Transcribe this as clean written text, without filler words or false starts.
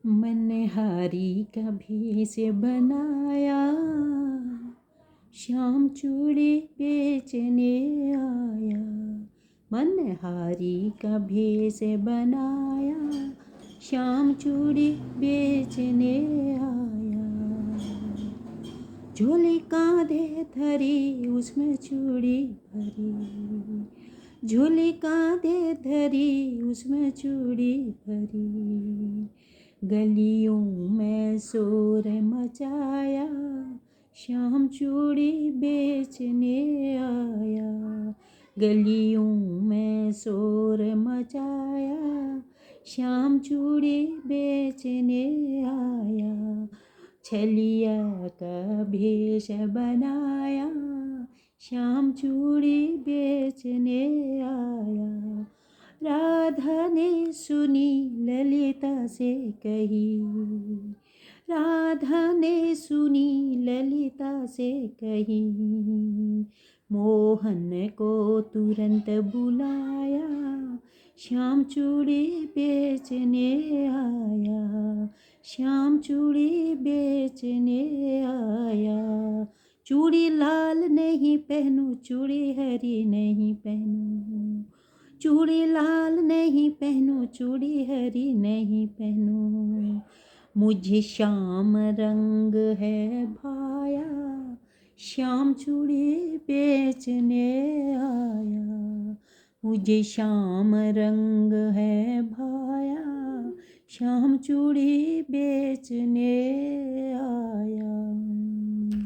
मनहारी का भेष बनाया, श्याम चूड़ी बेचने आया। मनहारी का भेष बनाया, श्याम चूड़ी बेचने आया। झोली कांधे धरी उसमें चूड़ी भरी, झोली कांधे धरी उसमें चूड़ी भरी। गलियों में शोर मचाया, श्याम चूड़ी बेचने आया। गलियों में शोर मचाया, श्याम चूड़ी बेचने आया। छलिया का भेष बनाया, श्याम चूड़ी बेचने आया। राधा ने सुनी ललिता से कही, राधा ने सुनी ललिता से कही। मोहन को तुरंत बुलाया, श्याम चूड़ी बेचने आया। श्याम चूड़ी बेचने आया। चूड़ी लाल नहीं पहनूं, चूड़ी हरी नहीं पहनूं। चूड़ी लाल नहीं पहनूं, चूड़ी हरी नहीं पहनूं। मुझे श्याम रंग है भाया, श्याम चूड़ी बेचने आया। मुझे श्याम रंग है भाया, श्याम चूड़ी बेचने आया।